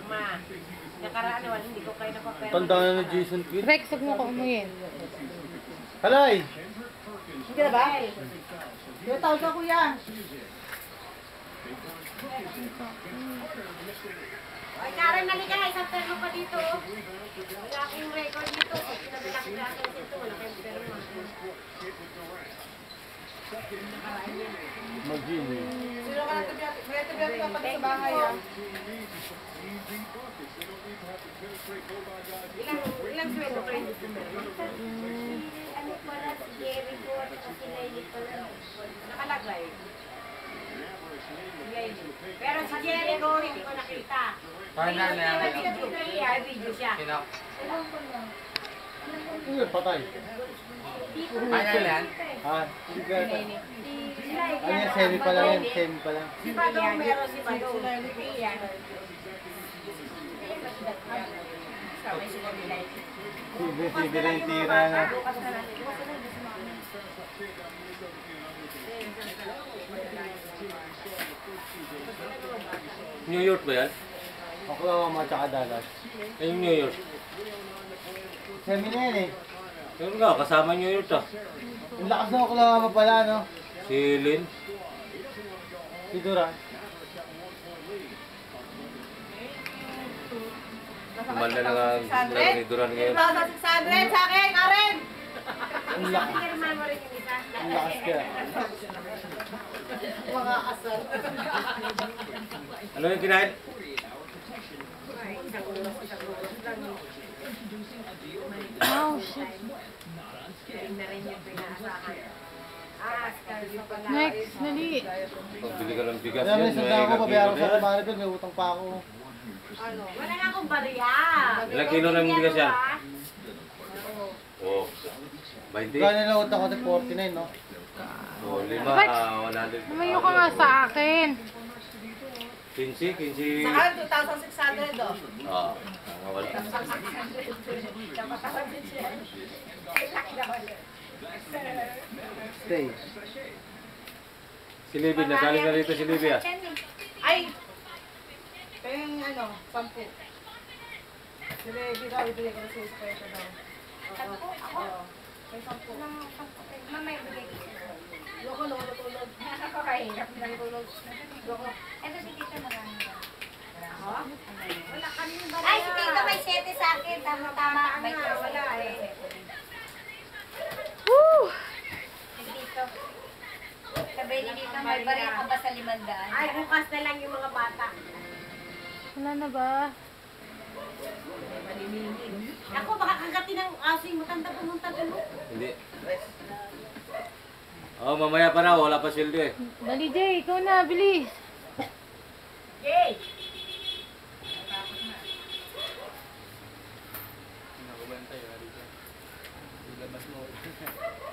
Ma. Nakaraan naman, hindi ko kayo napapera. Tandaan na Jason Kidd. Rex, huwag mo ko umuyin. Halay! Hindi na ba? 2,000 kuya. Ay, Karen, nalika nga, isang termo pa dito. Wala akong record dito. Pinabila-bilatan dito, wala kayong termo. Mag-gini. Sino ka natabiati? May natabiati ka pati sa bahay ah. Ilang sweldo kayo dito? Ano pala, si Jerry ko at si Lily pala. Nakalagay. Pero si Jericho, hindi ko nakita. May video siya. Ewan ko lang. Ano patay? Ano yan? Ah, sige. Ano yan, Sila semi pa lang yan, semi pa lang. Si Badong, meron si Badong. Sige na yung tira na. New York ba yan? Oklahoma tsaka Dallas. Ay, yung New York. Semi na yan eh. Yung nga, kasama New York ah. Ang lakas na Oklahoma pala, no? Si Lynn. Si Duran. Kumanda na nga lang ni Duran ngayon. 2,600 sa akin, Karen! Ang lakas. Pinirman mo rin yung isa. Ang lakas kaya. Mga asal. Ano yung kinain? Oh, shit. Next, dali. Pagbili ka ng bigas Kaya may yan, sanda ako, may babayaran ko kilo sa na yan. Maribel, may utang pa ako. Wala nga akong bariya. Ilang kilo na yung bigas yan? Oo. 20? Kaya nila utang ko sa 49, no? Oo, 5, Ba't? 100. Lumayo ka nga sa akin. 15, 15. Sa akin, 2,600 oh. Oo. Wala. Stay. Si Libby, nagaling na rito si Libby ah. Ay! Kaya yung ano, 10. Sige, daw, ibigay ko na sa espresso daw. Ako? Ako? May 10. Mamaya bigay ko. Loko, tulog. Nakakahirap na. Tulog. Loko. Ito si Tito magano ba? Wala kami yung bariya. Ay, si Tito may 7 sa akin. Tama-tama. May Wala eh. Woo! Si Tito. Sabi ni Tito, may bariya ka ba sa 500? Ay, bukas na lang yung mga bata. Wala na ba? Ako, baka kagatin ng aso yung matanda pumunta doon. Hindi. Oh, mamaya pa na, wala pa sildo eh. Dali, Jay. Ikaw na. Bilis. Yay!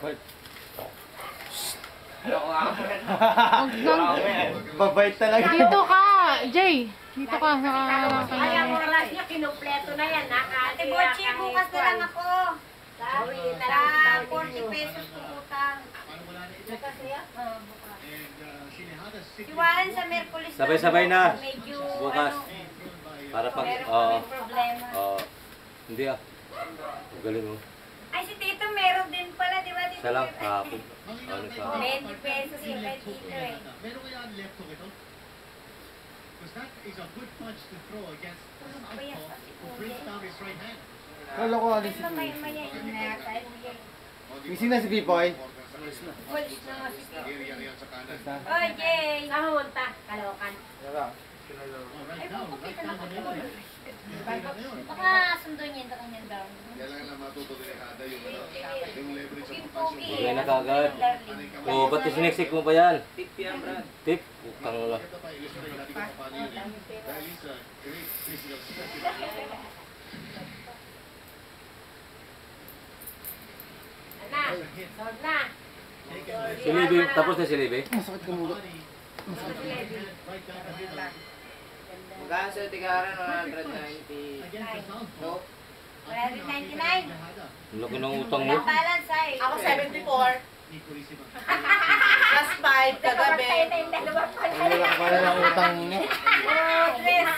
What? Babait talaga. Dito ka. Jay. Dito ka. Ay, ang oras niya, kinumpleto na yan. Ate Bochi, bukas na lang ako. Sabi, Sa 40 pesos ko utang. Si Warren sa Merkulis. Sabay-sabay na. Medyo, Bukas. Para pag... meron Oo. kaming problema. Hindi ah. Galing mo. Ay, si Tito meron din pala, di ba? Tito? Isa lang, kahapon. Ano sa... 20 pesos yung kay Tito eh. Kala ko alis si Basta maya inata. Gising na si Pipoy. Walis na nga si Tito. Basta. Oy, Jay! Saan pumunta? Kalokan. Ay, pupukita na ko. Baka sundo niya sa kanyang daw. Pogi-pogi. Bigay na kagad. Oo, ba't siniksik mo pa yan? Tip yan, Brad. Tip? Utang lang. Na, sold na. Si Libby, tapos na si Libby? Masakit ka mula. Magkano sa tigaran? 190. No? 199. Ang laki ng utang mo. Walang balance ay. Ako 74. Plus 5 kagabi. Patay na yung dalawa pala. Ang laki pala ng utang niya. Oh, Chris.